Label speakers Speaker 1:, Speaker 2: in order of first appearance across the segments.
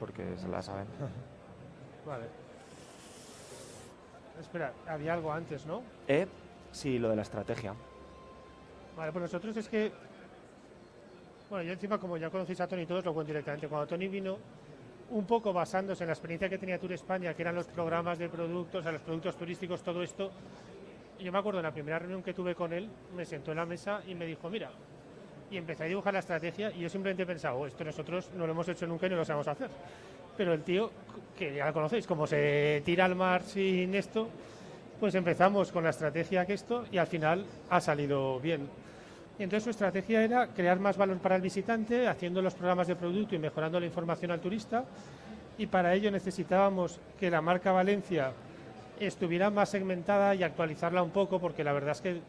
Speaker 1: porque se la saben.
Speaker 2: Vale. Espera, había algo antes, ¿no?
Speaker 1: Sí, lo de la estrategia.
Speaker 2: Vale, pues nosotros es que... Bueno, yo encima, como ya conocéis a Tony, todos lo cuento directamente. Cuando Tony vino, un poco basándose en la experiencia que tenía Tour España, que eran los programas de productos, o sea, los productos turísticos, todo esto. Yo me acuerdo en la primera reunión que tuve con él, me sentó en la mesa y me dijo, mira, y empecé a dibujar la estrategia y yo simplemente pensaba, esto nosotros no lo hemos hecho nunca y no lo sabemos hacer. Pero el tío, que ya lo conocéis, como se tira al mar sin esto, pues empezamos con la estrategia que esto y al final ha salido bien. Y entonces su estrategia era crear más valor para el visitante, haciendo los programas de producto y mejorando la información al turista. Y para ello necesitábamos que la marca Valencia estuviera más segmentada y actualizarla un poco, porque la verdad es que,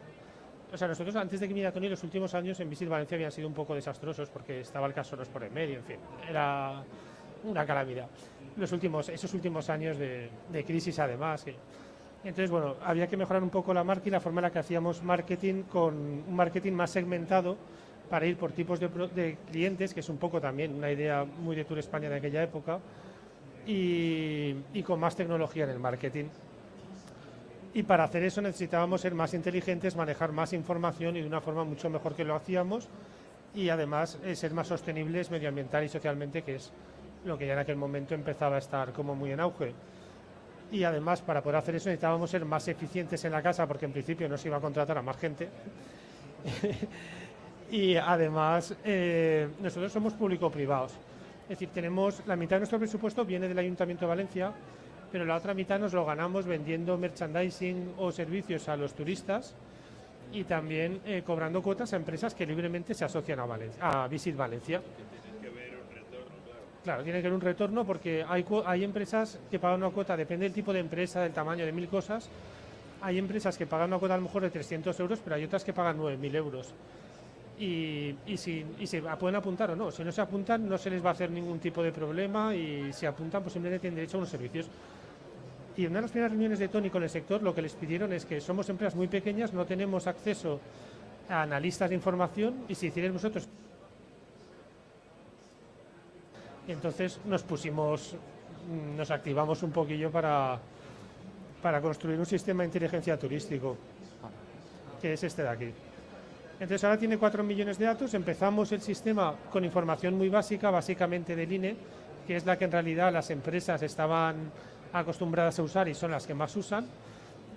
Speaker 2: o sea, nosotros antes de que viniera Tony, los últimos años en Visit Valencia habían sido un poco desastrosos, porque estaba el caso Soros por en medio, en fin, era una calamidad. Esos últimos años de crisis, además. Entonces, bueno, había que mejorar un poco la marca y la forma en la que hacíamos marketing, con un marketing más segmentado para ir por tipos de clientes, que es un poco también una idea muy de Tour España de aquella época, y con más tecnología en el marketing. Y para hacer eso necesitábamos ser más inteligentes, manejar más información y de una forma mucho mejor que lo hacíamos, y además ser más sostenibles medioambiental y socialmente, que es lo que ya en aquel momento empezaba a estar como muy en auge. Y además, para poder hacer eso necesitábamos ser más eficientes en la casa, porque en principio no se iba a contratar a más gente. Y además, nosotros somos público-privados. Es decir, tenemos la mitad de nuestro presupuesto viene del Ayuntamiento de Valencia, pero la otra mitad nos lo ganamos vendiendo merchandising o servicios a los turistas y también cobrando cuotas a empresas que libremente se asocian a Visit Valencia. Claro, tiene que haber un retorno, porque hay empresas que pagan una cuota, depende del tipo de empresa, del tamaño, de 1000 cosas. Hay empresas que pagan una cuota a lo mejor de 300 euros, pero hay otras que pagan 9000 euros. Y se pueden apuntar o no. Si no se apuntan, no se les va a hacer ningún tipo de problema, y si apuntan, pues simplemente tienen derecho a unos servicios. Y en una de las primeras reuniones de Tony con el sector, lo que les pidieron es que somos empresas muy pequeñas, no tenemos acceso a analistas de información, y si hicierais vosotros. Entonces nos activamos un poquillo para construir un sistema de inteligencia turístico, que es este de aquí. Entonces ahora tiene 4 millones de datos. Empezamos el sistema con información muy básica, básicamente del INE, que es la que en realidad las empresas estaban acostumbradas a usar y son las que más usan.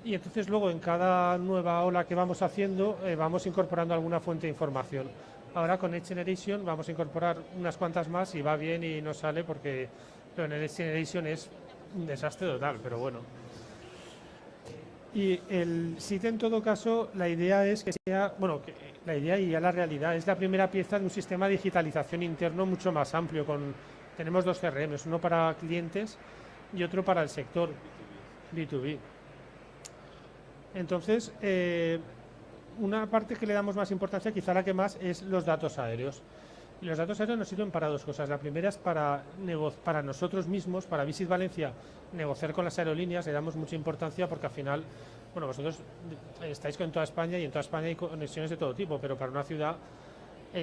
Speaker 2: Y entonces luego en cada nueva ola que vamos haciendo vamos incorporando alguna fuente de información. Ahora con Next Generation vamos a incorporar unas cuantas más y va bien y nos sale, porque lo de Next Generation es un desastre total, pero bueno. Y el sitio, en todo caso, la idea es que sea, bueno, la idea y ya la realidad, es la primera pieza de un sistema de digitalización interno mucho más amplio. Tenemos 2 CRMs, uno para clientes y otro para el sector B2B. Entonces, una parte que le damos más importancia, quizá la que más, es los datos aéreos. Y los datos aéreos nos sirven para 2 cosas. La primera es para nosotros mismos, para Visit Valencia, negociar con las aerolíneas. Le damos mucha importancia porque al final, bueno, vosotros estáis en toda España y en toda España hay conexiones de todo tipo, pero para una ciudad,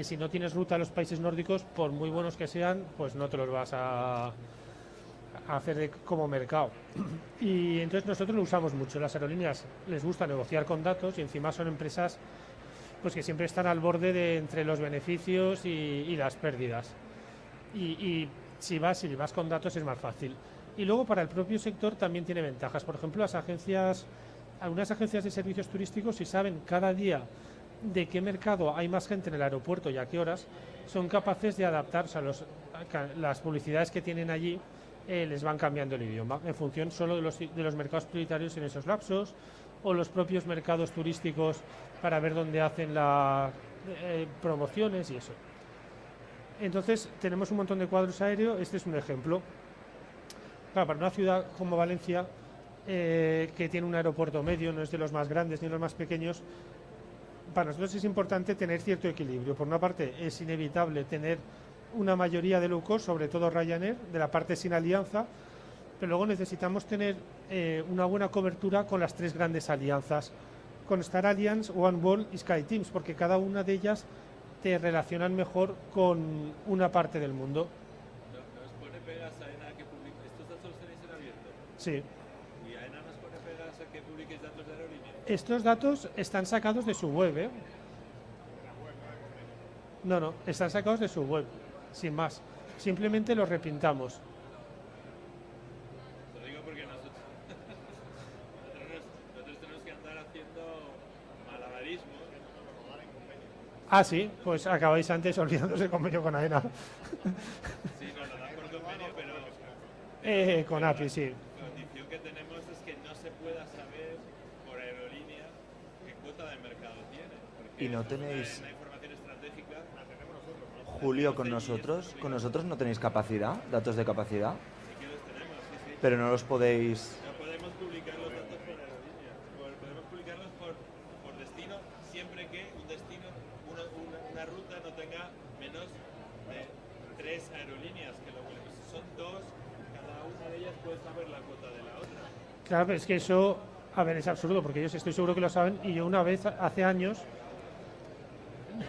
Speaker 2: si no tienes ruta a los países nórdicos, por muy buenos que sean, pues no te los vas a hacer como mercado. Y entonces nosotros lo usamos mucho. Las aerolíneas les gusta negociar con datos, y encima son empresas pues que siempre están al borde de entre los beneficios y las pérdidas. Y si vas con datos es más fácil. Y luego para el propio sector también tiene ventajas. Por ejemplo, algunas agencias de servicios turísticos, si saben cada día de qué mercado hay más gente en el aeropuerto y a qué horas, son capaces de adaptarse a las publicidades que tienen allí. Les van cambiando el idioma en función solo de los mercados prioritarios en esos lapsos, o los propios mercados turísticos para ver dónde hacen las promociones y eso. Entonces tenemos un montón de cuadros aéreos. Este es un ejemplo. Claro, para una ciudad como Valencia, que tiene un aeropuerto medio, no es de los más grandes ni de los más pequeños, para nosotros es importante tener cierto equilibrio. Por una parte, es inevitable tener una mayoría de low cost, sobre todo Ryanair, de la parte sin alianza, pero luego necesitamos tener una buena cobertura con las 3 grandes alianzas, con Star Alliance, OneWorld y SkyTeams, porque cada una de ellas te relacionan mejor con una parte del mundo.
Speaker 3: Nos pone pegas ahí
Speaker 2: Sí.
Speaker 3: ¿Y AENA nos pone pegas a que publiquéis datos de aerolíneas?
Speaker 2: Estos datos están sacados de su web, ¿eh? No, están sacados de su web, sin más. Simplemente los repintamos.
Speaker 3: Lo digo porque nosotros tenemos que andar haciendo malabarismos.
Speaker 2: Ah, sí, pues acabáis antes olvidándose el convenio con AENA.
Speaker 3: Sí, nos lo dan por convenio, pero
Speaker 2: Con API, sí.
Speaker 3: la condición que tenemos es que no se pueda saber por aerolínea qué cuota de mercado tiene. Porque
Speaker 4: Y no
Speaker 3: es
Speaker 4: tenéis,
Speaker 3: una información estratégica.
Speaker 4: Julio, con nosotros no tenéis capacidad, datos de capacidad,
Speaker 3: Sí que los tenemos, sí.
Speaker 4: pero no los podéis...
Speaker 3: No podemos publicar los datos por aerolínea. Podemos publicarlos por destino siempre que un destino, una ruta no tenga menos de 3 aerolíneas que lo vuelen. Si son 2, cada una de ellas puede saber la cuota de la otra.
Speaker 2: Claro, pero es que eso, a ver, es absurdo, porque ellos estoy seguro que lo saben, y yo una vez, hace años,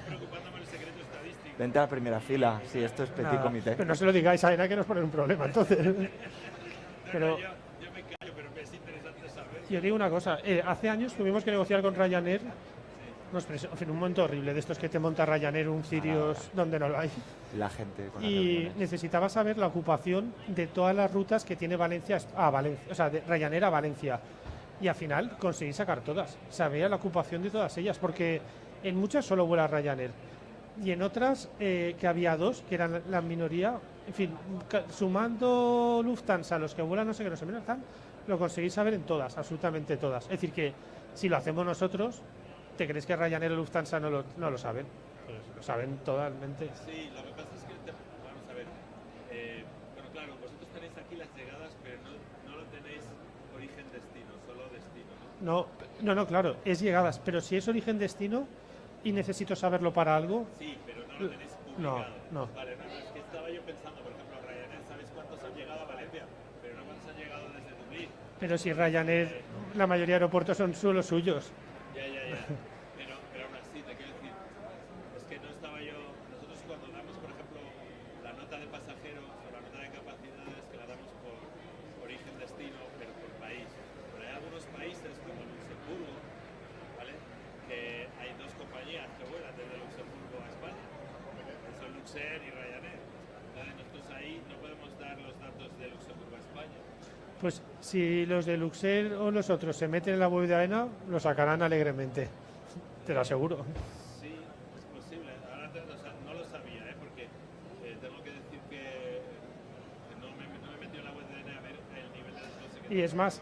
Speaker 3: Preocupándome el secreto estadístico.
Speaker 4: Vente a la primera fila, si esto es petit
Speaker 2: nada,
Speaker 4: comité.
Speaker 2: pero no se lo digáis a AENA que nos ponen un problema, entonces. Pero
Speaker 3: Yo me callo, pero es interesante saber.
Speaker 2: yo digo una cosa, hace años tuvimos que negociar con Ryanair, en fin, un momento horrible, de estos que te monta Ryanair, un Sirius donde no lo hay.
Speaker 4: La gente con
Speaker 2: Y
Speaker 4: aviones.
Speaker 2: necesitaba saber la ocupación de todas las rutas que tiene Valencia a Valencia, o sea, de Ryanair a Valencia. Y al final conseguí sacar todas. Sabía la ocupación de todas ellas, porque en muchas solo vuela Ryanair. Y en otras, que había 2, que eran la minoría, en fin, sumando Lufthansa, los que vuelan no sé qué, no sé menos, tal, lo conseguí saber en todas, absolutamente todas. Es decir, que si lo hacemos nosotros, ¿te crees que Ryanair o Lufthansa no lo saben? Pues lo saben totalmente.
Speaker 3: Sí, lo que pasa es que, vamos a ver, bueno, claro, vosotros tenéis aquí las llegadas, pero no lo tenéis origen-destino, solo destino, ¿no?
Speaker 2: No, claro, es llegadas, pero si es origen-destino y necesito saberlo para algo,
Speaker 3: Sí, pero no lo tenéis
Speaker 2: no,
Speaker 3: publicado.
Speaker 2: no.
Speaker 3: Vale, no, es que estaba yo pensando, por ejemplo, Ryanair, ¿sabéis cuántos han llegado a Valencia? Pero no cuántos han llegado desde Dublín.
Speaker 2: Pero si Ryanair, la mayoría de aeropuertos son solo suyos.
Speaker 3: Ya. Pero aún así, te quiero decir, es que no estaba yo. Nosotros cuando damos, por ejemplo, la nota de pasajeros o la nota de capacidades, que la damos por origen-destino, pero por país. Pero hay algunos países, como Luxemburgo, ¿vale? Que hay 2 compañías que vuelan desde Luxemburgo a España, que son Luxair y Ryanair. Entonces nosotros ahí no podemos dar los datos de Luxemburgo a España.
Speaker 2: Pues si los de Luxair o los otros se meten en la web de AENA, lo sacarán alegremente. Te lo aseguro.
Speaker 3: Sí, es posible. Ahora no lo sabía, porque tengo que decir que no me he metido en la web de DNI a ver el nivel de datos.
Speaker 2: Y es más,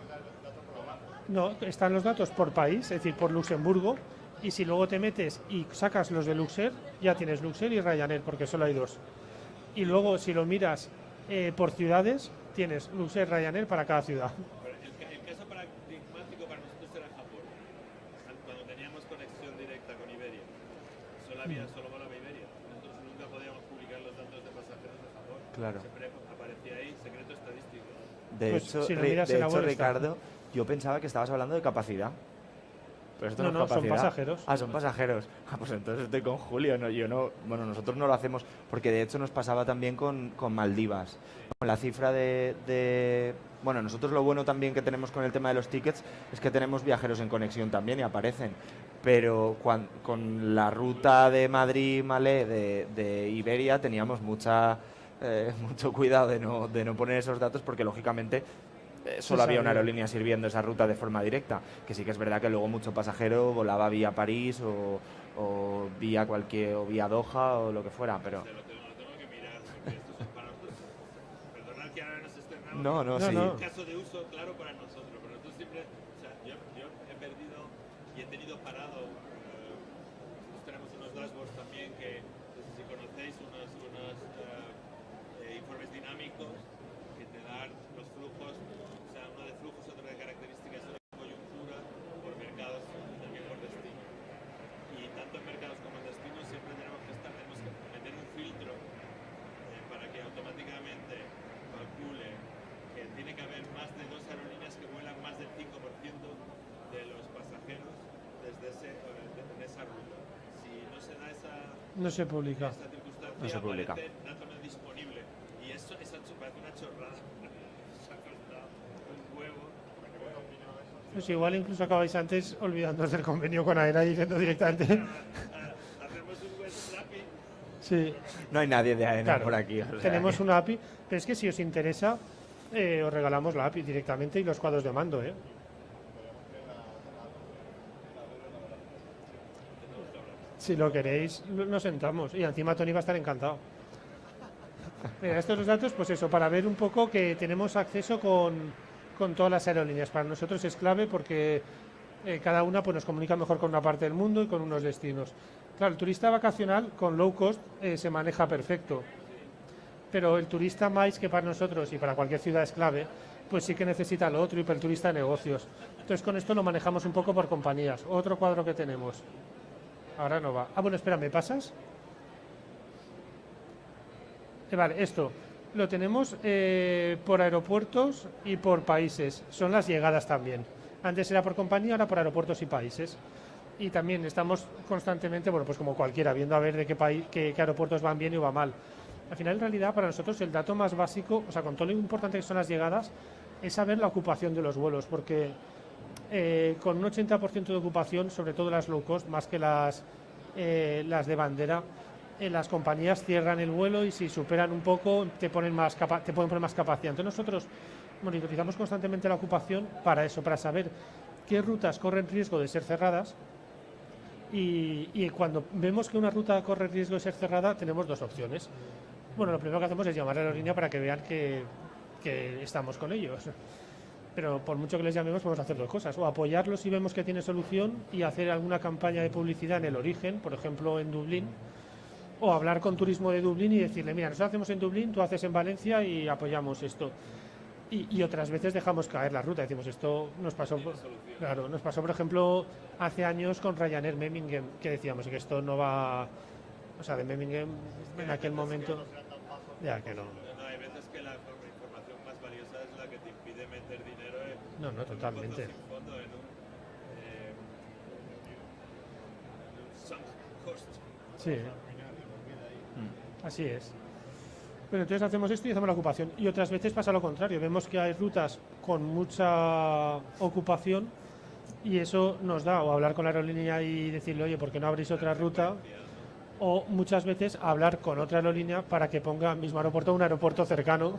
Speaker 2: no, están los datos por país, es decir, por Luxemburgo, y si luego te metes y sacas los de Luxair, ya tienes Luxair y Ryanair, porque solo hay 2. Y luego, si lo miras por ciudades, tienes Luxair, Ryanair para cada ciudad.
Speaker 3: Pero el caso paradigmático para nosotros era Japón, cuando teníamos conexión directa con Iberia. Solo volaba Iberia. Nosotros nunca podíamos publicar los datos de pasajeros de Japón.
Speaker 4: Claro.
Speaker 3: Siempre aparecía ahí secreto estadístico.
Speaker 4: De
Speaker 2: Pues,
Speaker 4: hecho,
Speaker 2: si lo miras en la web está.
Speaker 4: Ricardo, yo pensaba que estabas hablando de capacidad. Pero esto no,
Speaker 2: No,
Speaker 4: es
Speaker 2: son
Speaker 4: capacidad.
Speaker 2: pasajeros.
Speaker 4: Ah, son pasajeros. Ah, pues entonces estoy con Julio. No, yo no, bueno, nosotros no lo hacemos porque de hecho nos pasaba también con Maldivas. Con la cifra bueno, nosotros lo bueno también que tenemos con el tema de los tickets es que tenemos viajeros en conexión también y aparecen. Pero con la ruta de Madrid-Malé de Iberia teníamos mucho cuidado de no poner esos datos porque lógicamente solo había una aerolínea sirviendo esa ruta de forma directa, que sí que es verdad que luego mucho pasajero volaba vía París o vía vía Doha o lo que fuera, pero
Speaker 3: Lo tengo que mirar, porque esto es para nosotros. Perdonad que ahora nos estrenamos.
Speaker 4: no,
Speaker 2: No,
Speaker 4: sí.
Speaker 2: no.
Speaker 3: Un caso de uso claro para nosotros, pero nosotros siempre, o sea, yo he perdido y he tenido parado. Nosotros tenemos unos dashboards también que, no sé si conocéis, unos informes dinámicos que te dan los flujos, o sea, uno de flujos, otro de características de coyuntura por mercados, también por destino. Y tanto en mercados como en destinos siempre tenemos que meter un filtro para que automáticamente calcule que tiene que haber más de 2 aerolíneas que vuelan más del 5% de los pasajeros en esa ruta. Si no se da
Speaker 2: No se publica.
Speaker 3: esa circunstancia,
Speaker 4: No se publica.
Speaker 3: aparece dato no disponible. Y eso parece una chorrada. Se ha costado un huevo
Speaker 2: Pues igual incluso acabáis antes olvidándoos del convenio con AENA y diciendo directamente.
Speaker 3: Hacemos un web scrapping.
Speaker 2: Sí,
Speaker 4: No hay nadie de AENA
Speaker 2: claro.
Speaker 4: por aquí. o sea
Speaker 2: Tenemos
Speaker 4: que-
Speaker 2: una API, pero es que si os interesa, os regalamos la API directamente y los cuadros de mando, ¿eh? Si lo queréis, nos sentamos. Y encima Tony va a estar encantado. Mira, estos los datos, pues eso, para ver un poco que tenemos acceso con todas las aerolíneas. Para nosotros es clave porque cada una pues, nos comunica mejor con una parte del mundo y con unos destinos. Claro, el turista vacacional con low cost se maneja perfecto. Pero el turista MICE, que para nosotros y para cualquier ciudad es clave, pues sí que necesita lo otro y para el turista de negocios. Entonces con esto lo manejamos un poco por compañías. Otro cuadro que tenemos. Ahora no va. Ah, bueno, espera, ¿me pasas? Vale, esto lo tenemos por aeropuertos y por países. Son las llegadas también. Antes era por compañía, ahora por aeropuertos y países. Y también estamos constantemente, bueno, pues como cualquiera, viendo a ver de qué aeropuertos van bien y va mal. Al final, en realidad, para nosotros el dato más básico, o sea, con todo lo importante que son las llegadas, es saber la ocupación de los vuelos, porque con un 80% de ocupación, sobre todo las low cost, más que las de bandera, las compañías cierran el vuelo y si superan un poco te pueden poner más capacidad. Entonces nosotros monitorizamos constantemente la ocupación para eso, para saber qué rutas corren riesgo de ser cerradas y cuando vemos que una ruta corre riesgo de ser cerrada tenemos dos opciones. Bueno, lo primero que hacemos es llamar a la aerolínea para que vean que estamos con ellos. Pero por mucho que les llamemos podemos hacer dos cosas, o apoyarlos si vemos que tiene solución y hacer alguna campaña de publicidad en el origen, por ejemplo en Dublín, o hablar con Turismo de Dublín y decirle, mira, nosotros hacemos en Dublín, tú haces en Valencia y apoyamos esto. Y otras veces dejamos caer la ruta, decimos, esto nos pasó, claro, nos pasó por ejemplo hace años con Ryanair Memmingen, que decíamos que esto no va, o sea, de Memmingen en aquel momento, ya que no.
Speaker 3: No, hay veces que la información más valiosa es la que te impide meter dinero en
Speaker 2: No,
Speaker 3: un fondo
Speaker 2: totalmente.
Speaker 3: sin fondo, en un sunk cost.
Speaker 2: Sí, así es. Bueno, entonces hacemos esto y hacemos la ocupación. Y otras veces pasa lo contrario. Vemos que hay rutas con mucha ocupación y eso nos da o hablar con la aerolínea y decirle, oye, ¿por qué no abrís otra ruta? O muchas veces hablar con otra aerolínea para que ponga el mismo aeropuerto un aeropuerto cercano.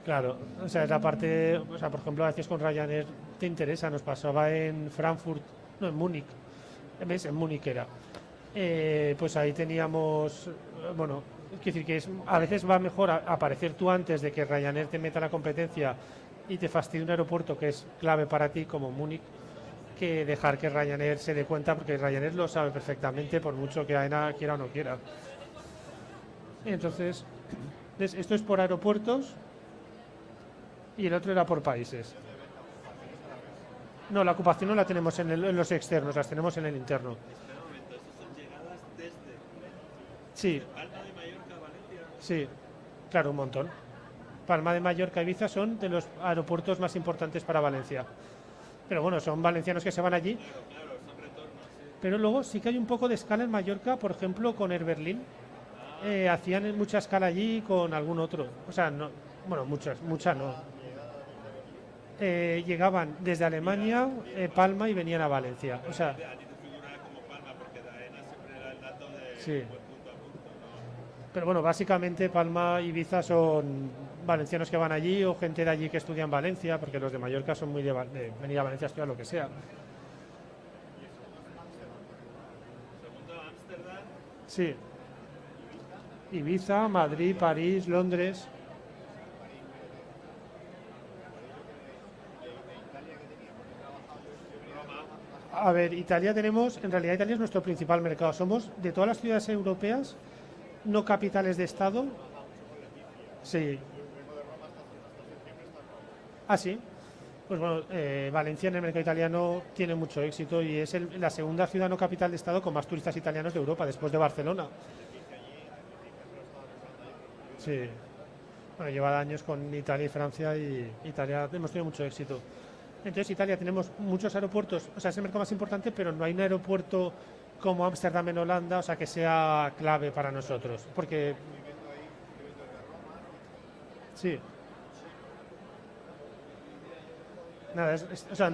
Speaker 2: Claro, o sea, es la parte, o sea, por ejemplo, a veces con Ryanair te interesa, nos pasaba en Frankfurt, no, en Múnich, ¿ves? En Múnich era. Pues ahí teníamos, bueno, quiero decir que a veces va mejor aparecer tú antes de que Ryanair te meta la competencia y te fastidie un aeropuerto que es clave para ti como Múnich, que dejar que Ryanair se dé cuenta, porque Ryanair lo sabe perfectamente por mucho que AENA quiera o no quiera. Entonces, esto es por aeropuertos y el otro era por países. No, la ocupación no la tenemos en los externos, las tenemos en el interno.
Speaker 3: Espera un momento, esas son llegadas desde
Speaker 2: Sí,
Speaker 3: Palma de Mallorca a Valencia.
Speaker 2: sí, claro, un montón. Palma de Mallorca y Ibiza son de los aeropuertos más importantes para Valencia. Pero bueno, son valencianos que se van allí.
Speaker 3: Claro, son retornos, sí.
Speaker 2: Pero luego sí que hay un poco de escala en Mallorca, por ejemplo, con Air Berlin. Hacían mucha escala allí con algún otro. O sea, no, bueno, muchas no. Llegaban desde Alemania, Palma y venían a Valencia. O sea,
Speaker 3: A ti te figura como Palma porque de AENA siempre era el dato de
Speaker 2: sí.
Speaker 3: buen punto a punto, ¿no?
Speaker 2: Pero bueno, básicamente Palma y Ibiza son valencianos que van allí o gente de allí que estudia en Valencia, porque los de Mallorca son muy de venir a Valencia a estudiar lo que sea.
Speaker 3: Segundo, Ámsterdam.
Speaker 2: Sí. Ibiza, Madrid, París, Londres. A ver, Italia tenemos, en realidad Italia es nuestro principal mercado. Somos de todas las ciudades europeas, no capitales de estado. Sí. Ah, sí. Pues bueno, Valencia en el mercado italiano tiene mucho éxito y es la segunda ciudad no capital de estado con más turistas italianos de Europa, después de Barcelona. Sí. Bueno, lleva años con Italia y Francia y Italia hemos tenido mucho éxito. Entonces, Italia tenemos muchos aeropuertos, o sea, es el mercado más importante, pero no hay un aeropuerto como Ámsterdam en Holanda, o sea, que sea clave para nosotros, porque... Sí. Nada, o sea,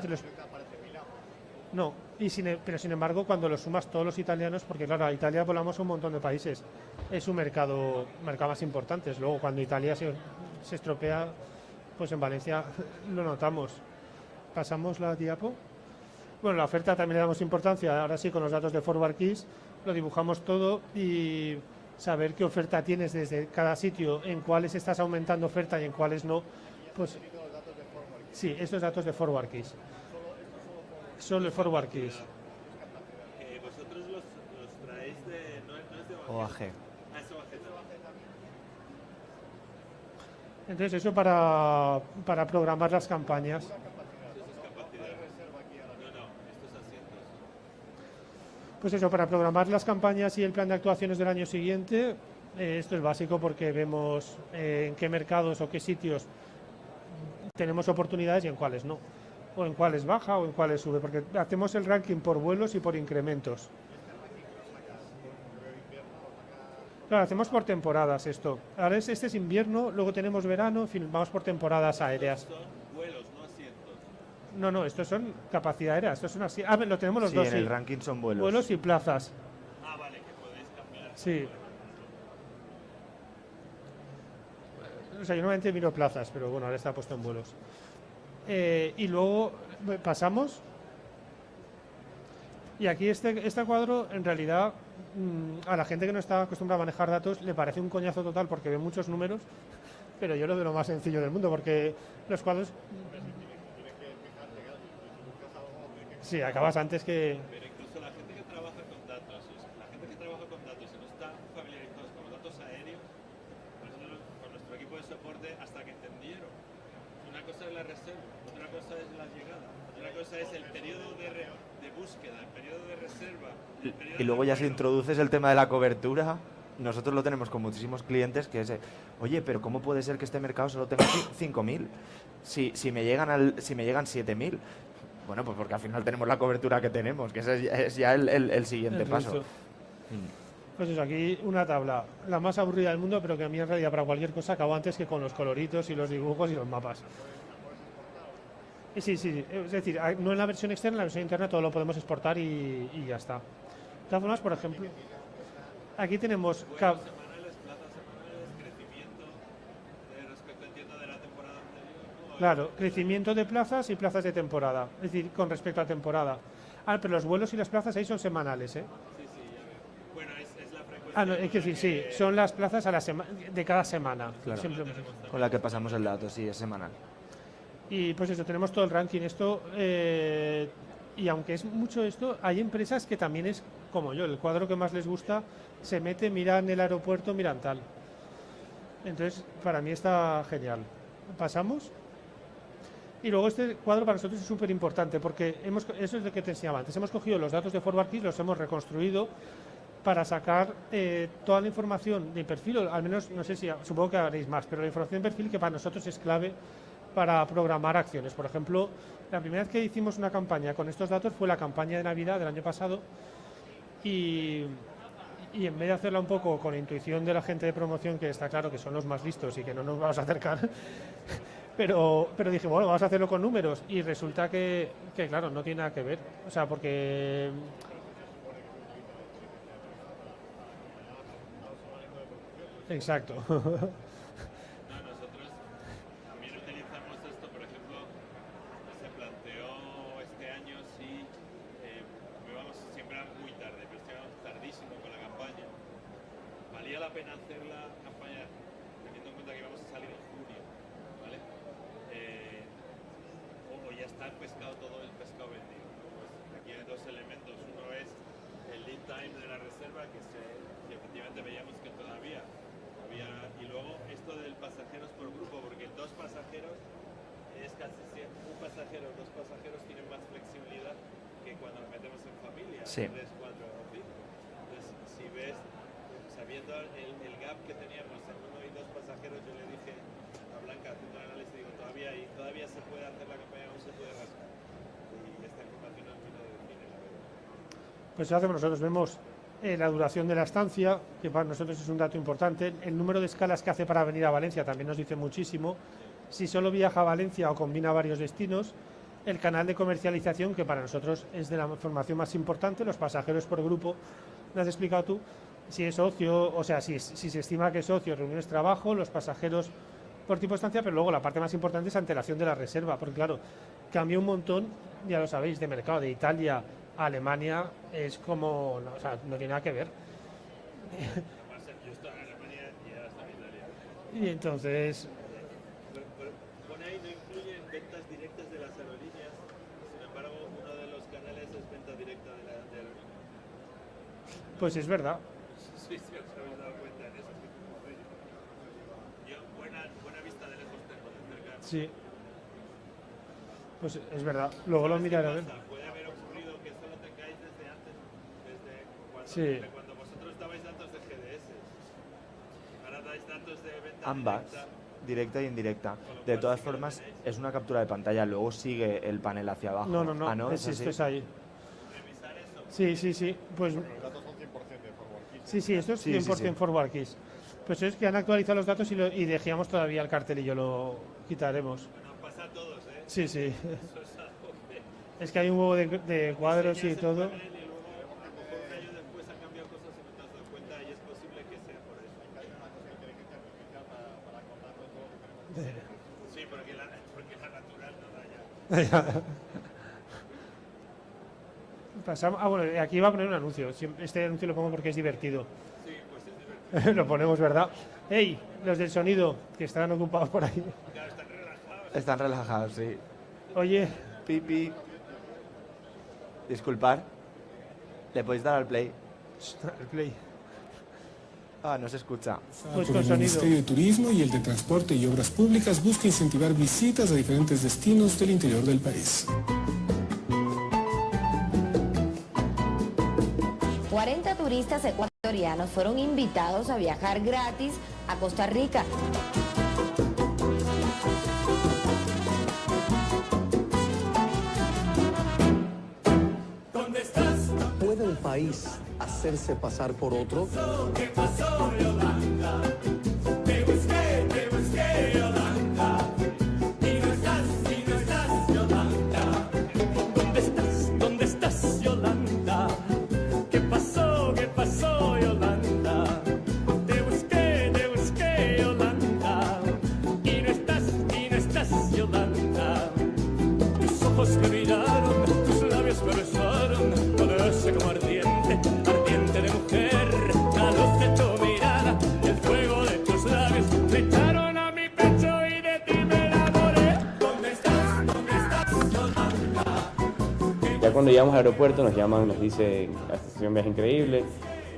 Speaker 2: no, pero sin embargo, cuando lo sumas todos los italianos, porque claro, a Italia volamos a un montón de países, es un mercado más importante. Luego, cuando Italia se estropea, pues en Valencia lo notamos. Pasamos la diapo. Bueno, la oferta también le damos importancia. Ahora sí, con los datos de Forward Keys, lo dibujamos todo y saber qué oferta tienes desde cada sitio, en cuáles estás aumentando oferta y en cuáles no. Pues sí, estos datos de Forward Keys. Solo el Forward Keys.
Speaker 3: Vosotros los traéis de... No es de
Speaker 4: OAG.
Speaker 3: Es OAG.
Speaker 2: Entonces eso para programar las campañas.
Speaker 3: Eso es capacidad. No, estos asientos.
Speaker 2: Pues eso, para programar las campañas y el plan de actuaciones del año siguiente, esto es básico porque vemos en qué mercados o qué sitios tenemos oportunidades y en cuáles no. O en cuáles baja o en cuáles sube, porque hacemos el ranking por vuelos y por incrementos. Claro, hacemos por temporadas esto. Ahora este es invierno, luego tenemos verano, en fin, vamos por temporadas aéreas.
Speaker 3: Son vuelos, no asientos.
Speaker 2: No, estos son capacidad aérea, estos son así. Ah, lo tenemos los
Speaker 4: Sí,
Speaker 2: dos,
Speaker 4: en
Speaker 2: sí.
Speaker 4: el ranking son vuelos.
Speaker 2: Vuelos y plazas.
Speaker 3: Ah, vale, que podéis cambiar.
Speaker 2: Sí. O sea, yo normalmente miro plazas, pero bueno, ahora está puesto en vuelos. Y luego pasamos. Y aquí este cuadro, en realidad, a la gente que no está acostumbrada a manejar datos, le parece un coñazo total porque ve muchos números, pero yo lo veo lo más sencillo del mundo, porque los cuadros... Sí, acabas antes que...
Speaker 3: Pero incluso la gente que trabaja con datos, y no está familiarizados con los datos aéreos, nosotros con nuestro equipo de soporte, hasta que entendieron. Una cosa es la reserva, otra cosa es la llegada, otra cosa es el periodo de búsqueda, el periodo de reserva.
Speaker 4: Y luego ya si introduces el tema de la cobertura, nosotros lo tenemos con muchísimos clientes que es, oye, pero ¿cómo puede ser que este mercado solo tenga 5.000? Si me llegan 7.000. Bueno, pues porque al final tenemos la cobertura que tenemos, que ese es ya el siguiente paso.
Speaker 2: Pues eso, aquí una tabla, la más aburrida del mundo, pero que a mí en realidad para cualquier cosa acabo antes que con los coloritos y los dibujos y los mapas. Sí, es decir, no en la versión externa, en la versión interna todo lo podemos exportar y ya está. De todas formas, por ejemplo, aquí tenemos...
Speaker 3: Vuelos semanales, plazas semanales, crecimiento respecto, entiendo, de la temporada anterior, ¿no?
Speaker 2: Claro, crecimiento de plazas y plazas de temporada, es decir, con respecto a temporada. Ah, pero los vuelos y las plazas ahí son semanales, ¿eh?
Speaker 3: Sí, ya veo. Bueno, es la frecuencia.
Speaker 2: Ah, no, es decir, sí, son las plazas a de cada semana.
Speaker 4: Claro.
Speaker 2: Simplemente.
Speaker 4: Con la que pasamos el dato, sí, es semanal.
Speaker 2: Y pues eso, tenemos todo el ranking. Esto, y aunque es mucho esto, hay empresas que también es como yo, el cuadro que más les gusta, se mete, miran el aeropuerto, miran tal. Entonces, para mí está genial. Pasamos. Y luego este cuadro para nosotros es súper importante porque eso es lo que te enseñaba antes. Hemos cogido los datos de Forward Keys, los hemos reconstruido para sacar toda la información de perfil, o al menos, no sé si, supongo que haréis más, pero la información de perfil que para nosotros es clave para programar acciones. Por ejemplo, la primera vez que hicimos una campaña con estos datos fue la campaña de Navidad del año pasado y en vez de hacerla un poco con intuición de la gente de promoción, que está claro que son los más listos y que no nos vamos a acercar, pero dije, bueno, vamos a hacerlo con números y resulta que claro, no tiene nada que ver. O sea, porque... Exacto.
Speaker 3: Nosotros también utilizamos esto, por ejemplo, se planteó este año si íbamos siempre muy tarde, pero estábamos tardísimo con la campaña. Valía la pena hacer la campaña teniendo en cuenta que íbamos a salir en junio, ¿vale? O ya está pescado, todo el pescado vendido. Pues aquí hay dos elementos. Uno es el lead time de la reserva, que efectivamente veíamos que todavía había, y luego esto del pasajeros por grupo, porque dos pasajeros es casi siempre, un pasajero, dos pasajeros tienen más flexibilidad que cuando nos metemos en familia,
Speaker 4: Sí.
Speaker 3: 3, 4 o 5. Entonces, si ves, sabiendo el gap que teníamos en uno y dos pasajeros, yo le dije a Blanca, haciendo un análisis, digo, todavía se puede hacer la campaña, no se puede rascar. Y esta información nos vino de cine, la verdad.
Speaker 2: Pues eso hacemos nosotros, vemos la duración de la estancia, que para nosotros es un dato importante, el número de escalas que hace para venir a Valencia también nos dice muchísimo, si solo viaja a Valencia o combina varios destinos, el canal de comercialización, que para nosotros es de la información más importante, los pasajeros por grupo, lo has explicado tú, si es ocio, o sea, si se estima que es ocio, reuniones trabajo, los pasajeros por tipo de estancia, pero luego la parte más importante es antelación de la reserva, porque claro, cambia un montón, ya lo sabéis, de mercado, de Italia a Alemania, es como, no, o sea, no tiene nada que ver.
Speaker 3: Yo estoy en Alemania y hasta Italia.
Speaker 2: Y entonces,
Speaker 3: Pone ahí, no incluyen ventas directas de las aerolíneas, sin embargo, uno de los canales es venta directa de la aerolínea.
Speaker 2: pues es verdad.
Speaker 3: Sí, sí, os habéis dado cuenta en eso. Yo buena vista de lejos tengo, de cerca.
Speaker 2: Sí. Pues es verdad. Luego lo miraré a ver.
Speaker 3: Puede haber ocurrido que solo tengáis desde antes,
Speaker 2: Sí.
Speaker 3: desde cuando vosotros dabais datos de GDS. Ahora dais datos de venta
Speaker 4: Ambas,
Speaker 3: directa.
Speaker 4: directa y indirecta.
Speaker 3: Con lo
Speaker 4: De
Speaker 3: cual
Speaker 4: todas
Speaker 3: sí que lo
Speaker 4: formas,
Speaker 3: tenéis.
Speaker 4: es una captura de pantalla, luego sigue el panel hacia abajo.
Speaker 2: No, no, no.
Speaker 4: Ah, ¿no?
Speaker 2: Es,
Speaker 4: ¿Es
Speaker 2: esto
Speaker 4: así?
Speaker 2: es ahí.
Speaker 3: Revisar eso.
Speaker 2: Sí, sí, sí. Pues
Speaker 5: Los datos son 100% de forward key.
Speaker 2: sí, sí, esto es
Speaker 4: Sí,
Speaker 2: 100%
Speaker 4: sí, sí.
Speaker 2: forward keys. Pues es que han actualizado los datos y dejamos todavía el cartelillo, lo quitaremos.
Speaker 3: Nos pasa a todos, ¿eh?
Speaker 2: Sí, sí.
Speaker 3: Eso es algo que
Speaker 2: Es que hay un huevo de cuadros y
Speaker 3: enseñas el
Speaker 2: todo.
Speaker 3: panel y luego a lo mejor un año después han cambiado cosas y no te has dado cuenta y es posible que sea por eso.
Speaker 5: Hay una cosa de inteligencia artificial para acordarnos todo lo que tenemos.
Speaker 3: Sí, porque la natural no da ya.
Speaker 2: Pasamos, bueno, aquí va a poner un anuncio. Este anuncio lo pongo porque es divertido.
Speaker 3: Sí, pues es divertido.
Speaker 2: Lo ponemos, ¿verdad? ¡Ey! Los del sonido, que estarán ocupados por ahí.
Speaker 3: Claro, están relajados.
Speaker 4: Están relajados, sí.
Speaker 2: Oye,
Speaker 4: Pipi. Disculpar. ¿Le podéis dar al play?
Speaker 2: el play.
Speaker 4: Ah, no se escucha.
Speaker 2: Pues
Speaker 6: Por
Speaker 2: con
Speaker 6: el
Speaker 2: sonido.
Speaker 6: Ministerio de Turismo y el de Transporte y Obras Públicas busca incentivar visitas a diferentes destinos del interior del país.
Speaker 7: 40 turistas ecuatorianos fueron invitados a viajar gratis a Costa Rica.
Speaker 8: ¿Puede un país hacerse pasar por otro?
Speaker 9: ¿Dónde estás, Yolanda? ¿Qué pasó, Yolanda? Te busqué, Yolanda. Y no estás, Yolanda. Tus ojos me miraron, tus labios me besaron, con ese como ardiente, ardiente de mujer. La luz de tu mirada, el fuego de tus labios, me echaron a mi pecho y de ti me enamoré. ¿Dónde estás, Yolanda?
Speaker 10: Ya cuando llegamos al aeropuerto nos llaman, nos dicen, esta es un viaje increíble,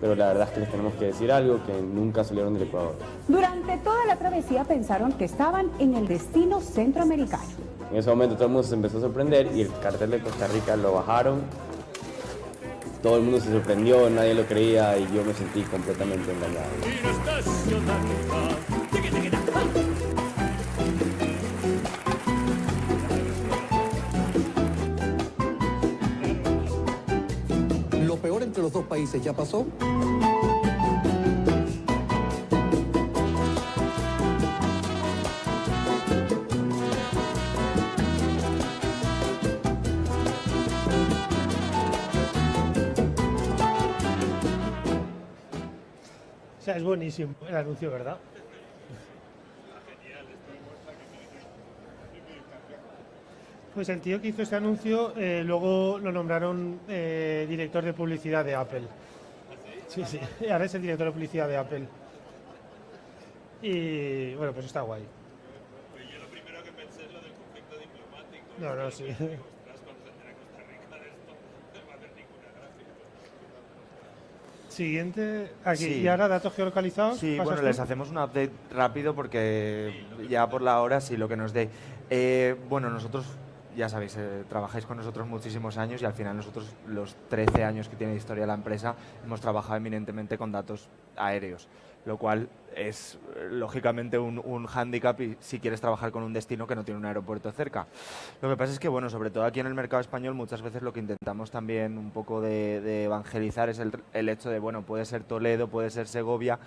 Speaker 10: pero la verdad es que les tenemos que decir algo, que nunca salieron del Ecuador.
Speaker 11: Durante toda la travesía pensaron que estaban en el destino centroamericano.
Speaker 10: En ese momento todo el mundo se empezó a sorprender y el cartel de Costa Rica lo bajaron. Todo el mundo se sorprendió, nadie lo creía y yo me sentí completamente engañado.
Speaker 9: Y no estás, Yolanda. Tiqui, tiqui, tac, tac.
Speaker 8: ¿Lo peor entre los dos países ya pasó?
Speaker 2: O sea, es buenísimo el anuncio, ¿verdad? Pues el tío que hizo este anuncio luego lo nombraron director de publicidad de Apple. Sí, sí, ahora es el director de publicidad de Apple. Y bueno, pues está guay.
Speaker 3: Pues yo lo primero que pensé es lo del conflicto diplomático.
Speaker 2: No, no, sí.
Speaker 3: Ostras, cuando se entera Costa Rica de esto, no va a hacer ninguna gracia.
Speaker 2: Siguiente, aquí.
Speaker 4: Sí.
Speaker 2: Y ahora datos geolocalizados.
Speaker 4: Sí,
Speaker 2: ¿pasas
Speaker 4: bueno,
Speaker 2: tú?
Speaker 4: les hacemos un update rápido porque ya por la hora sí lo que nos dé. Bueno, nosotros, ya sabéis, trabajáis con nosotros muchísimos años y al final nosotros, los 13 años que tiene de historia la empresa, hemos trabajado eminentemente con datos aéreos, lo cual es lógicamente un hándicap y si quieres trabajar con un destino que no tiene un aeropuerto cerca. Lo que pasa es que, bueno, sobre todo aquí en el mercado español, muchas veces lo que intentamos también un poco de evangelizar es el hecho de, bueno, puede ser Toledo, puede ser Segovia,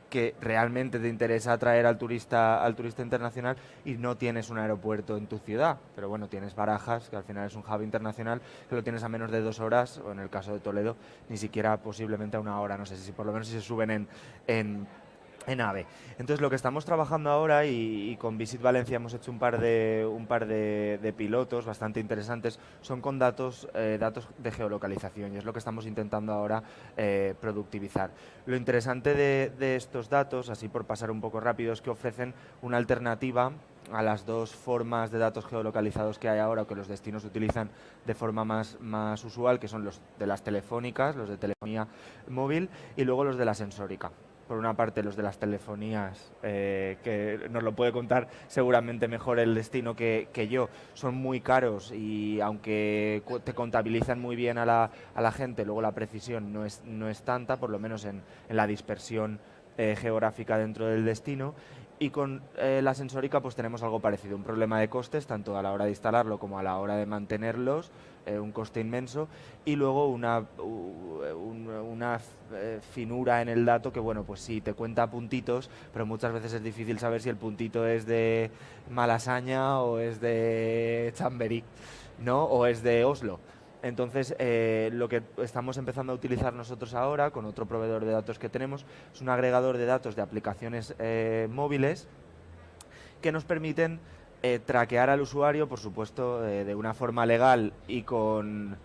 Speaker 4: que realmente te interesa atraer al turista internacional y no tienes un aeropuerto en tu ciudad. Pero bueno, tienes Barajas, que al final es un hub internacional, que lo tienes a menos de 2 horas, o en el caso de Toledo, ni siquiera posiblemente a 1 hora, no sé si por lo menos si se suben en AVE. Entonces lo que estamos trabajando ahora, y con Visit Valencia hemos hecho un par de pilotos bastante interesantes, son con datos de geolocalización, y es lo que estamos intentando ahora productivizar. Lo interesante de estos datos, así por pasar un poco rápido, es que ofrecen una alternativa a las 2 formas de datos geolocalizados que hay ahora, que los destinos utilizan de forma más usual, que son los de las telefónicas, los de telefonía móvil, y luego los de la sensórica. Por una parte, los de las telefonías, que nos lo puede contar seguramente mejor el destino que yo, son muy caros, y aunque te contabilizan muy bien a la gente, luego la precisión no es tanta, por lo menos en la dispersión geográfica dentro del destino. Y con la sensórica pues tenemos algo parecido, un problema de costes, tanto a la hora de instalarlo como a la hora de mantenerlos, un coste inmenso, y luego una finura en el dato que, bueno, pues sí, te cuenta puntitos, pero muchas veces es difícil saber si el puntito es de Malasaña o es de Chamberí, ¿no? O es de Oslo. Entonces, lo que estamos empezando a utilizar nosotros ahora, con otro proveedor de datos que tenemos, es un agregador de datos de aplicaciones móviles que nos permiten traquear al usuario, por supuesto, de una forma legal y con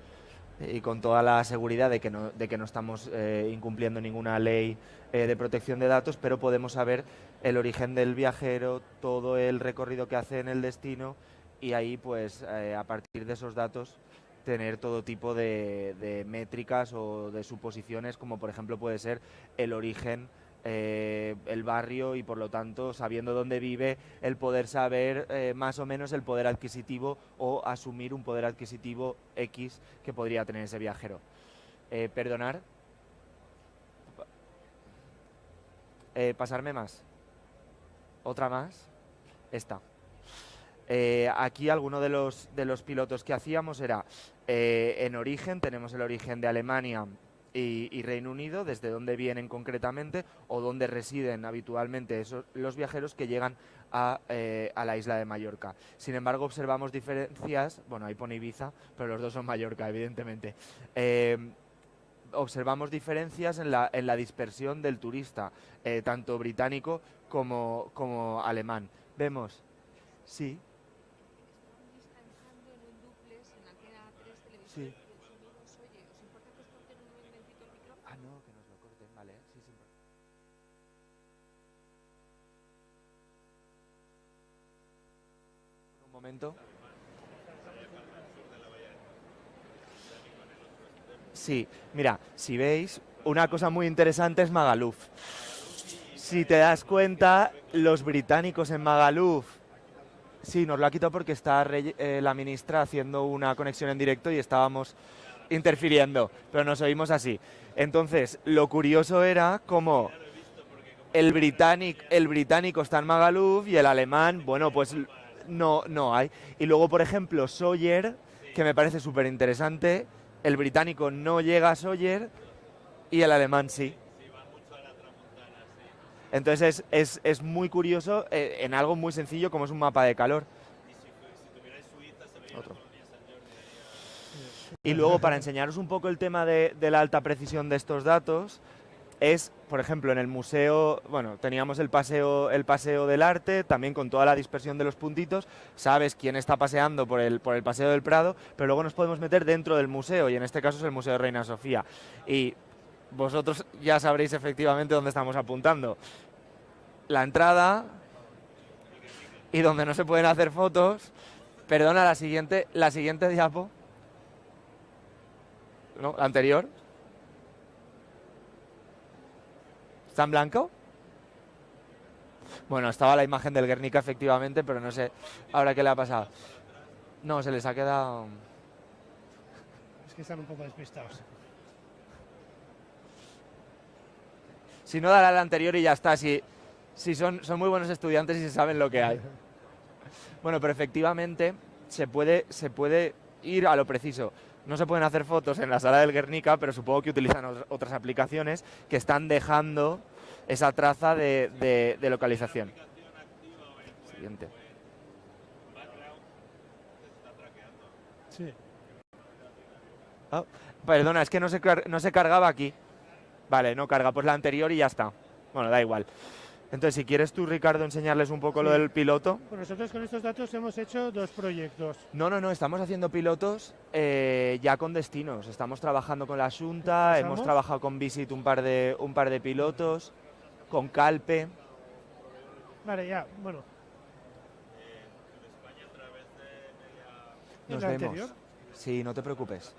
Speaker 4: toda la seguridad de que no estamos incumpliendo ninguna ley de protección de datos, pero podemos saber el origen del viajero, todo el recorrido que hace en el destino, y ahí, pues, a partir de esos datos, tener todo tipo de métricas o de suposiciones, como por ejemplo puede ser el origen, el barrio, y por lo tanto, sabiendo dónde vive, el poder saber más o menos el poder adquisitivo, o asumir un poder adquisitivo X que podría tener ese viajero. Perdonar. Pasarme más. Otra más. Esta. Aquí alguno de los pilotos que hacíamos era en origen, tenemos el origen de Alemania y Reino Unido, desde dónde vienen concretamente o dónde residen habitualmente los viajeros que llegan a la isla de Mallorca. Sin embargo, observamos diferencias, bueno, ahí pone Ibiza, pero los dos son Mallorca, evidentemente. Observamos diferencias en la dispersión del turista, tanto británico como alemán. Vemos, sí. Sí. Ah, no, que nos lo corten, vale. Sí, sí. Un momento. Sí, mira, si veis, una cosa muy interesante es Magaluf. Si te das cuenta, los británicos en Magaluf. Sí, nos lo ha quitado porque está la ministra haciendo una conexión en directo y estábamos interfiriendo, pero nos oímos así. Entonces, lo curioso era cómo el británico está en Magaluf y el alemán, bueno, pues no hay. Y luego, por ejemplo, Sóller, que me parece súper interesante, el británico no llega a Sóller y el alemán sí. Entonces es muy curioso en algo muy sencillo como es un mapa de calor. Otro. Y luego, para enseñaros un poco el tema de la alta precisión de estos datos, es, por ejemplo, en el museo, bueno, teníamos el paseo del arte, también con toda la dispersión de los puntitos, sabes quién está paseando por el Paseo del Prado, pero luego nos podemos meter dentro del museo, y en este caso es el Museo de Reina Sofía. Y vosotros ya sabréis efectivamente dónde estamos apuntando. La entrada, y donde no se pueden hacer fotos. Perdona, la siguiente diapo. No, la anterior. ¿Está en blanco? Bueno, estaba la imagen del Guernica efectivamente, pero no sé ahora qué le ha pasado. No, se les ha quedado...
Speaker 2: Es que están un poco despistados.
Speaker 4: Si no, dará la anterior y ya está. Si son muy buenos estudiantes y se saben lo que hay. Bueno, pero efectivamente se puede ir a lo preciso. No se pueden hacer fotos en la sala del Guernica, pero supongo que utilizan otras aplicaciones que están dejando esa traza de localización. Siguiente.
Speaker 2: Sí.
Speaker 4: Ah, perdona, es que no se cargaba aquí. Vale, no carga, pues la anterior y ya está. Bueno, da igual. Entonces, si quieres tú, Ricardo, enseñarles un poco lo del piloto.
Speaker 2: Pues nosotros con estos datos hemos hecho 2 proyectos.
Speaker 4: No, estamos haciendo pilotos ya con destinos. Estamos trabajando con la Xunta, hemos trabajado con Visit un par de pilotos, con Calpe.
Speaker 2: Vale, ya, bueno.
Speaker 4: Nos
Speaker 2: ¿La
Speaker 4: vemos.
Speaker 2: anterior?
Speaker 4: Sí, no te preocupes.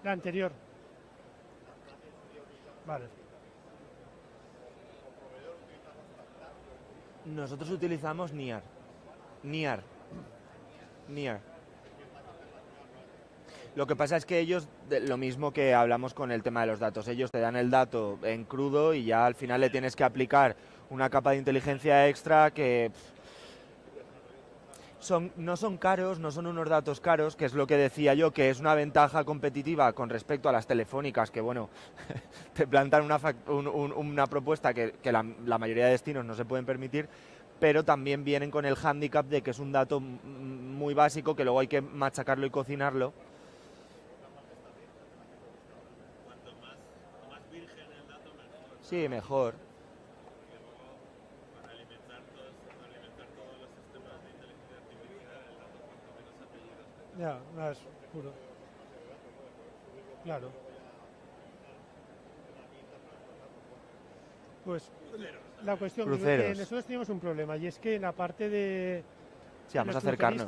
Speaker 2: La anterior. Vale.
Speaker 4: Nosotros utilizamos NIAR. Lo que pasa es que ellos, lo mismo que hablamos con el tema de los datos, ellos te dan el dato en crudo y ya al final le tienes que aplicar una capa de inteligencia extra que no son caros, no son unos datos caros, que es lo que decía yo, que es una ventaja competitiva con respecto a las telefónicas, que bueno, te plantan una propuesta que la mayoría de destinos no se pueden permitir, pero también vienen con el hándicap de que es un dato muy básico, que luego hay que machacarlo y cocinarlo. Sí, mejor.
Speaker 2: Ya, más puro. Claro. Pues la cuestión es que nosotros teníamos un problema y es que en la parte de
Speaker 4: sí, vamos a
Speaker 2: los
Speaker 4: acercarnos.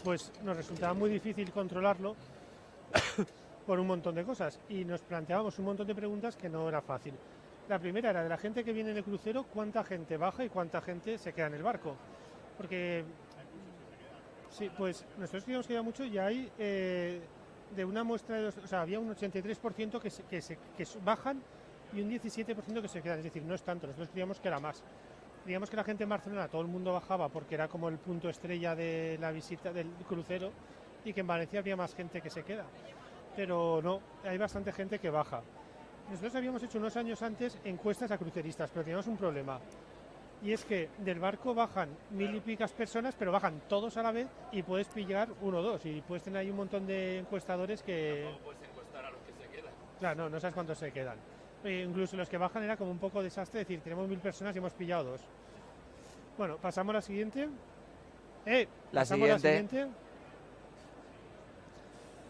Speaker 2: Pues nos resultaba muy difícil controlarlo por un montón de cosas y nos planteábamos un montón de preguntas que no era fácil. La primera era de la gente que viene en el crucero, cuánta gente baja y cuánta gente se queda en el barco. Porque sí, pues nosotros creíamos que había mucho y hay de una muestra de o sea, había un 83% que bajan y un 17% que se quedan, es decir, no es tanto, nosotros creíamos que era más. Creíamos que la gente en Barcelona, todo el mundo bajaba porque era como el punto estrella de la visita del crucero y que en Valencia había más gente que se queda. Pero no, hay bastante gente que baja. Nosotros habíamos hecho unos años antes encuestas a cruceristas, pero teníamos un problema. Y es que del barco bajan 1000 y picas personas, pero bajan todos a la vez y puedes pillar 1 o 2. Y puedes tener ahí un montón de encuestadores que...
Speaker 3: ¿Cómo puedes encuestar a los que se quedan?
Speaker 2: Claro, no sabes cuántos se quedan. Incluso los que bajan era como un poco desastre, decir, tenemos 1000 personas y hemos pillado 2. Bueno, pasamos a la siguiente.
Speaker 4: La siguiente.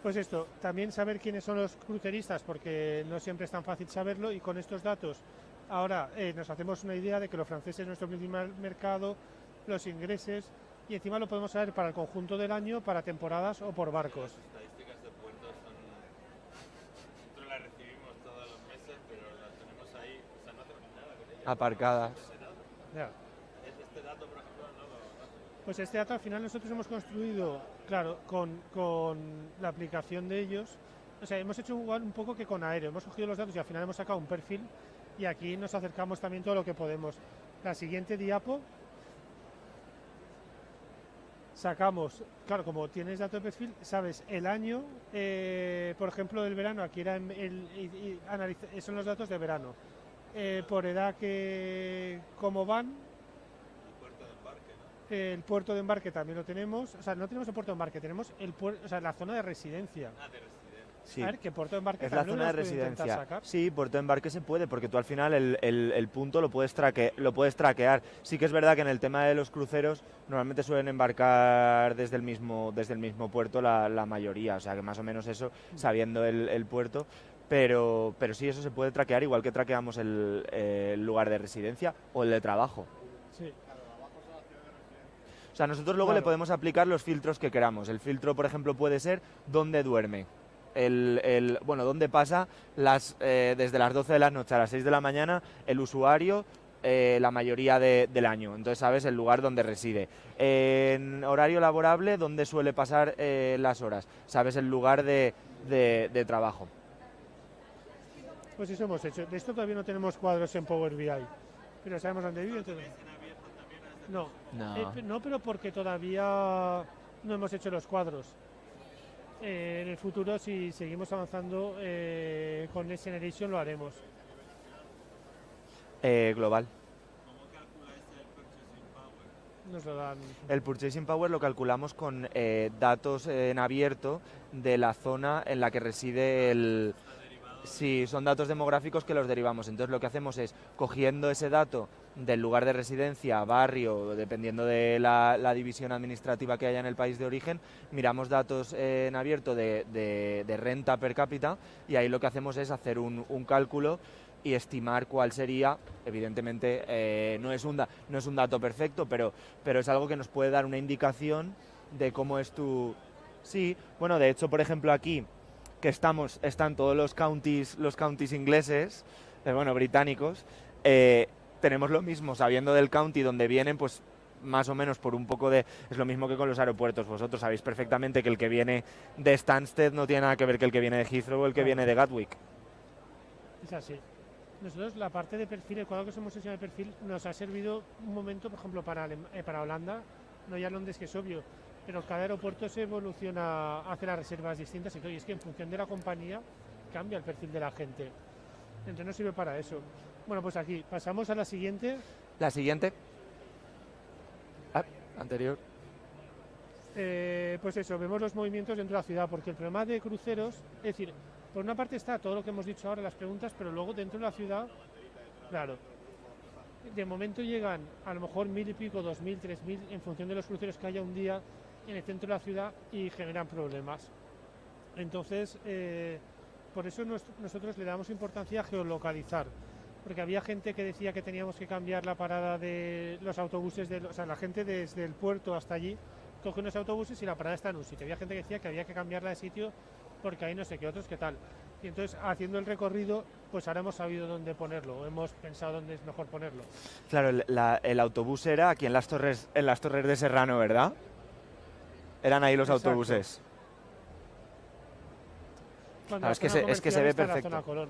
Speaker 2: Pues esto, también saber quiénes son los cruceristas, porque no siempre es tan fácil saberlo y con estos datos ahora nos hacemos una idea de que los franceses es nuestro principal mercado, los ingleses, y encima lo podemos saber para el conjunto del año, para temporadas o por barcos.
Speaker 3: Las estadísticas de puertos son... Nosotros las recibimos todos los meses, pero las tenemos ahí, o sea, no hacemos nada con ellas.
Speaker 4: Aparcadas.
Speaker 2: Ya.
Speaker 3: Este dato, por ejemplo, no lo...
Speaker 2: Pues este dato al final nosotros hemos construido, claro, con la aplicación de ellos. O sea, hemos hecho igual un poco que con Aéreo. Hemos cogido los datos y al final hemos sacado un perfil y aquí nos acercamos también todo lo que podemos. La siguiente diapo. Sacamos, claro, como tienes dato de perfil, sabes el año, por ejemplo, del verano, aquí era son los datos de verano. Por edad, cómo van. El puerto de embarque también lo tenemos, o sea, no tenemos el puerto de embarque, tenemos la zona de residencia.
Speaker 4: Sí.
Speaker 2: A ver, que puerto de embarque
Speaker 4: es la
Speaker 2: también
Speaker 4: zona de
Speaker 2: lo puedo intentar
Speaker 4: residencia.
Speaker 2: sacar.
Speaker 4: Sí, puerto de embarque se puede, porque tú al final el punto lo puedes traquear. Sí que es verdad que en el tema de los cruceros normalmente suelen embarcar desde el mismo puerto la mayoría, o sea que más o menos eso, sabiendo el puerto. Pero sí, eso se puede traquear, igual que traqueamos el lugar de residencia o el de trabajo.
Speaker 2: Sí.
Speaker 4: O sea, nosotros luego
Speaker 2: Claro.
Speaker 4: le podemos aplicar los filtros que queramos. El filtro, por ejemplo, puede ser dónde duerme. Dónde pasa desde las 12 de la noche a las 6 de la mañana el usuario la mayoría del año. Entonces sabes el lugar donde reside. En horario laborable, dónde suele pasar las horas. Sabes el lugar de trabajo.
Speaker 2: Pues eso hemos hecho. De esto todavía no tenemos cuadros en Power BI, pero sabemos dónde vive. Entonces... No, pero porque todavía no hemos hecho los cuadros. En el futuro, si seguimos avanzando con Next Generation, lo haremos.
Speaker 4: Global.
Speaker 3: ¿Cómo calculáis el purchasing power?
Speaker 2: Nos lo dan.
Speaker 4: El Purchasing Power lo calculamos con datos en abierto de la zona en la que reside el... Sí, son datos demográficos que los derivamos. Entonces lo que hacemos es, cogiendo ese dato del lugar de residencia, barrio, dependiendo de la división administrativa que haya en el país de origen, miramos datos en abierto de renta per cápita y ahí lo que hacemos es hacer un cálculo y estimar cuál sería. Evidentemente no es un dato perfecto, pero es algo que nos puede dar una indicación de cómo es tu... Sí, bueno, de hecho, por ejemplo, aquí que están todos los counties ingleses, bueno, británicos, tenemos lo mismo, sabiendo del county donde vienen, pues más o menos por un poco de... Es lo mismo que con los aeropuertos. Vosotros sabéis perfectamente que el que viene de Stansted no tiene nada que ver que el que viene de Heathrow o el que viene de Gatwick.
Speaker 2: Es así. Nosotros la parte de perfil, el cuadro que hemos hecho de perfil, nos ha servido un momento, por ejemplo, para Holanda, no ya Londres, que es obvio, pero cada aeropuerto se evoluciona, hace las reservas distintas y todo, y es que en función de la compañía cambia el perfil de la gente. Entonces nos sirve para eso. Bueno, pues aquí, pasamos a la siguiente.
Speaker 4: La siguiente. Anterior.
Speaker 2: Pues eso, vemos los movimientos dentro de la ciudad, porque el problema de cruceros, es decir, por una parte está todo lo que hemos dicho ahora, las preguntas, pero luego dentro de la ciudad, claro, de momento llegan a lo mejor 1000 y pico, 2000, 3000, en función de los cruceros que haya un día en el centro de la ciudad y generan problemas. Entonces, por eso nosotros le damos importancia a geolocalizar, porque había gente que decía que teníamos que cambiar la parada de los autobuses, o sea, la gente desde el puerto hasta allí coge unos autobuses y la parada está en un sitio. Había gente que decía que había que cambiarla de sitio porque hay no sé qué, otros qué tal. Y entonces, haciendo el recorrido, pues ahora hemos sabido dónde ponerlo, hemos pensado dónde es mejor ponerlo.
Speaker 4: Claro, el autobús era aquí en las torres de Serrano, ¿verdad? Eran ahí los
Speaker 2: Exacto.
Speaker 4: autobuses.
Speaker 2: Cuando
Speaker 4: Claro,
Speaker 2: la
Speaker 4: es que
Speaker 2: zona
Speaker 4: se ve
Speaker 2: comercial está en la
Speaker 4: perfecto.
Speaker 2: zona Colón,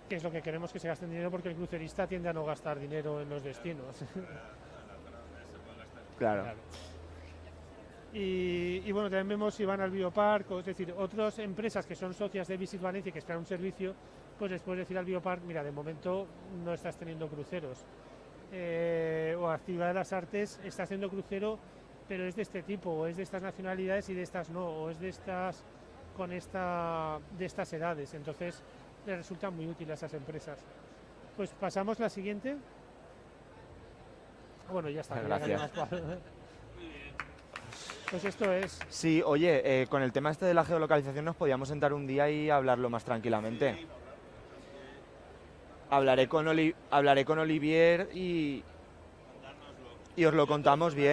Speaker 2: que es lo que queremos que se gasten dinero, porque el crucerista tiende a no gastar dinero en los destinos.
Speaker 4: Claro.
Speaker 2: Y bueno, también vemos si van al biopark, es decir, otras empresas que son socias de Visit Valencia y que esperan un servicio, pues les puedes decir al biopark, mira, de momento no estás teniendo cruceros. O a Ciudad de las Artes está haciendo crucero, pero es de este tipo, o es de estas nacionalidades y de estas no, o es de estas de estas edades. Entonces les resulta muy útil a esas empresas. Pues pasamos la siguiente. Bueno, ya está.
Speaker 4: Gracias.
Speaker 2: Pues esto es.
Speaker 4: Sí, oye, con el tema este de la geolocalización nos podíamos sentar un día y hablarlo más tranquilamente. Hablaré con Olivier y os lo contamos bien.